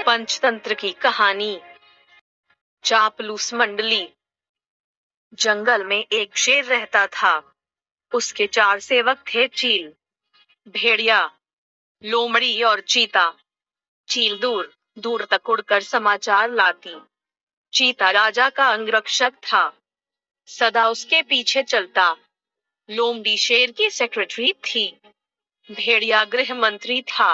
पंचतंत्र की कहानी। चापलूस मंडली। जंगल में एक शेर रहता था। उसके 4 सेवक थे, चील, भेड़िया, लोमड़ी और चीता। चील दूर दूर तक उड़कर समाचार लाती। चीता राजा का अंगरक्षक था, सदा उसके पीछे चलता। लोमड़ी शेर की सेक्रेटरी थी, भेड़िया गृह मंत्री था।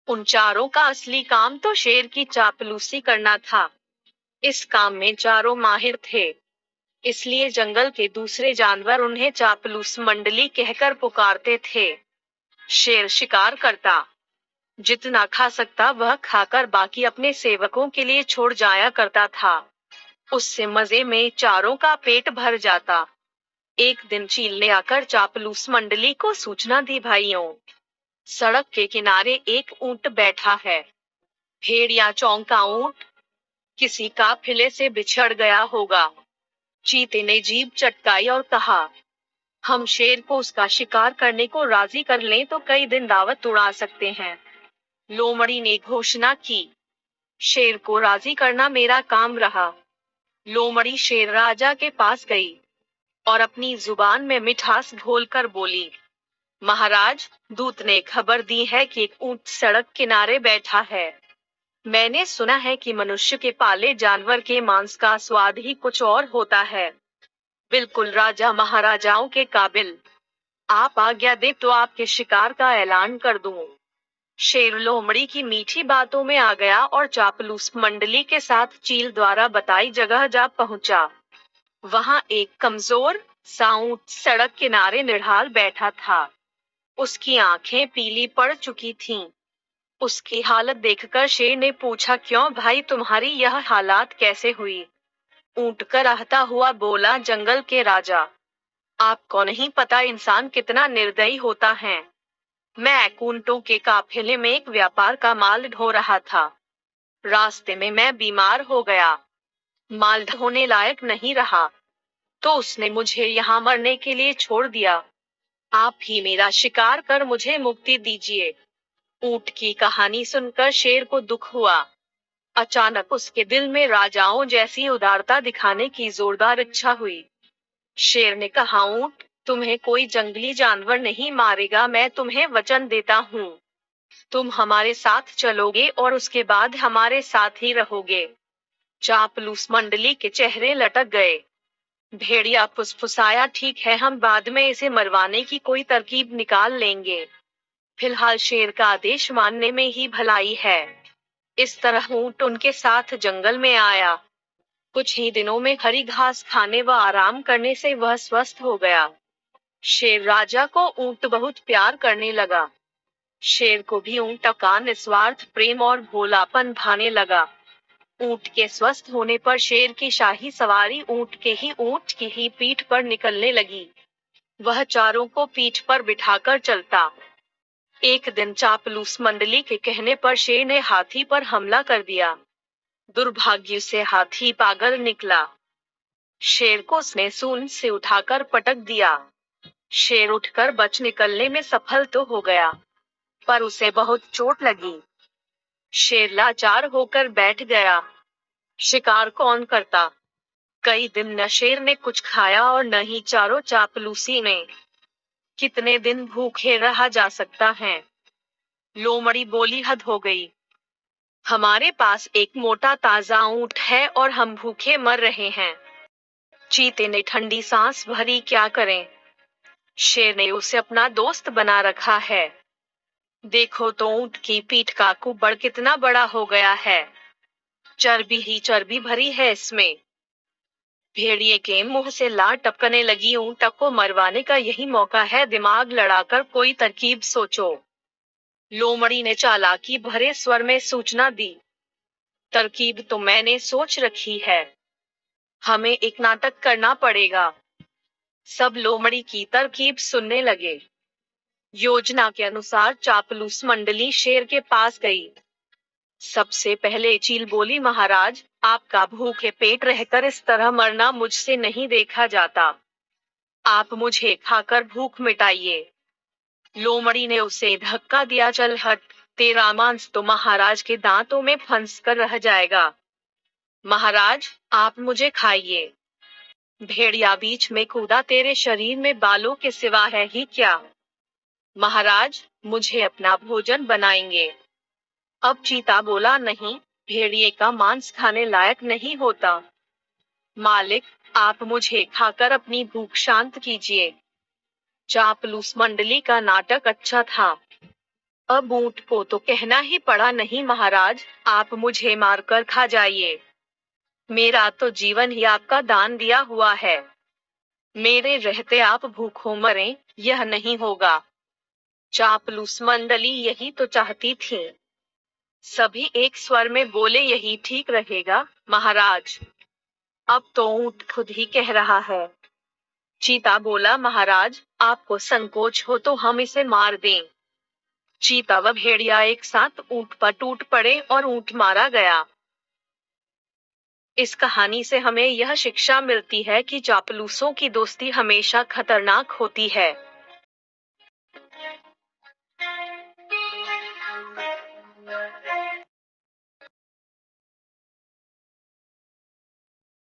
उन चारों का असली काम तो शेर की चापलूसी करना था। इस काम में चारों माहिर थे, इसलिए जंगल के दूसरे जानवर उन्हें चापलूस मंडली कहकर पुकारते थे। शेर शिकार करता, जितना खा सकता वह खाकर बाकी अपने सेवकों के लिए छोड़ जाया करता था। उससे मजे में चारों का पेट भर जाता। एक दिन चील ने आकर चापलूस मंडली को सूचना दी, भाइयों, सड़क के किनारे एक ऊंट बैठा है। भेड़िया चौंका, ऊंट किसी काफिले से बिछड़ गया होगा। चीते ने जीभ चटकाई और कहा, हम शेर को उसका शिकार करने को राजी कर लें तो कई दिन दावत उड़ा सकते हैं। लोमड़ी ने घोषणा की, शेर को राजी करना मेरा काम रहा। लोमड़ी शेर राजा के पास गई और अपनी जुबान में मिठास घोलकर बोली, महाराज, दूत ने खबर दी है कि एक ऊंट सड़क किनारे बैठा है। मैंने सुना है कि मनुष्य के पाले जानवर के मांस का स्वाद ही कुछ और होता है। बिल्कुल राजा महाराजाओं के काबिल। आप आज्ञा दे तो आपके शिकार का ऐलान कर दूं। शेर लोमड़ी की मीठी बातों में आ गया और चापलूस मंडली के साथ चील द्वारा बताई जगह जा पहुंचा। वहां एक कमजोर सा ऊंट सड़क किनारे निढाल बैठा था। उसकी आंखें पीली पड़ चुकी थीं। उसकी हालत देखकर शेर ने पूछा, क्यों भाई, तुम्हारी यह हालात कैसे हुई? ऊंट कराहता हुआ बोला, जंगल के राजा, आपको नहीं पता इंसान कितना निर्दयी होता है। मैं ऊंटों के काफिले में एक व्यापार का माल ढो रहा था। रास्ते में मैं बीमार हो गया, माल ढोने लायक नहीं रहा, तो उसने मुझे यहाँ मरने के लिए छोड़ दिया। आप ही मेरा शिकार कर मुझे मुक्ति दीजिए। ऊंट की कहानी सुनकर शेर को दुख हुआ। अचानक उसके दिल में राजाओं जैसी उदारता दिखाने की जोरदार इच्छा हुई। शेर ने कहा, ऊंट, तुम्हें कोई जंगली जानवर नहीं मारेगा, मैं तुम्हें वचन देता हूँ। तुम हमारे साथ चलोगे और उसके बाद हमारे साथ ही रहोगे। चापलूस मंडली के चेहरे लटक गए। भेड़िया फुसफुसाया, ठीक है, हम बाद में इसे मरवाने की कोई तरकीब निकाल लेंगे। फिलहाल शेर का आदेश मानने में ही भलाई है। इस तरह ऊंट उनके साथ जंगल में आया। कुछ ही दिनों में हरी घास खाने व आराम करने से वह स्वस्थ हो गया। शेर राजा को ऊंट बहुत प्यार करने लगा। शेर को भी ऊंट का निस्वार्थ प्रेम और भोलापन भाने लगा। ऊंट के स्वस्थ होने पर शेर की शाही सवारी ऊंट की ही पीठ पर निकलने लगी। वह चारों को पीठ पर बिठाकर चलता। एक दिन चापलूस मंडली के कहने पर शेर ने हाथी पर हमला कर दिया। दुर्भाग्य से हाथी पागल निकला। शेर को उसने सूंड से उठाकर पटक दिया। शेर उठकर बच निकलने में सफल तो हो गया, पर उसे बहुत चोट लगी। शेर लाचार होकर बैठ गया। शिकार कौन करता? कई दिन न शेर ने कुछ खाया और न ही चारों चापलूसी ने। कितने दिन भूखे रहा जा सकता है? लोमड़ी बोली, हद हो गई। हमारे पास एक मोटा ताजा ऊंट है और हम भूखे मर रहे हैं। चीते ने ठंडी सांस भरी, क्या करें? शेर ने उसे अपना दोस्त बना रखा है। देखो तो ऊंट की पीठ का कुबड़ कितना बड़ा हो गया है। चर्बी ही चर्बी भरी है इसमें। भेड़िए के मुंह से लार टपकने लगी, ऊंट को मरवाने का यही मौका है, दिमाग लड़ाकर कोई तरकीब सोचो। लोमड़ी ने चालाकी भरे स्वर में सूचना दी, तरकीब तो मैंने सोच रखी है। हमें एक नाटक करना पड़ेगा। सब लोमड़ी की तरकीब सुनने लगे। योजना के अनुसार चापलूस मंडली शेर के पास गई। सबसे पहले चील बोली, महाराज, आपका भूखे पेट रहकर इस तरह मरना मुझसे नहीं देखा जाता। आप मुझे खाकर भूख मिटाइए। लोमड़ी ने उसे धक्का दिया, चल हट, तेरा मांस तो महाराज के दांतों में फंस कर रह जाएगा। महाराज, आप मुझे खाइए। भेड़िया बीच में कूदा, तेरे शरीर में बालों के सिवा है ही क्या? महाराज, मुझे अपना भोजन बनाएंगे। अब चीता बोला, नहीं, भेड़िए का मांस खाने लायक नहीं होता। मालिक, आप मुझे खाकर अपनी भूख शांत कीजिए। चापलूस मंडली का नाटक अच्छा था। अब ऊंट को तो कहना ही पड़ा, नहीं महाराज, आप मुझे मारकर खा जाइए। मेरा तो जीवन ही आपका दान दिया हुआ है। मेरे रहते आप भूखों मरें, यह नहीं होगा। चापलूस मंडली यही तो चाहती थी। सभी एक स्वर में बोले, यही ठीक रहेगा महाराज। अब तो ऊंट खुद ही कह रहा है। चीता बोला, महाराज, आपको संकोच हो तो हम इसे मार दें। चीता व भेड़िया एक साथ ऊंट पर टूट पड़े और ऊंट मारा गया। इस कहानी से हमें यह शिक्षा मिलती है कि चापलूसों की दोस्ती हमेशा खतरनाक होती है।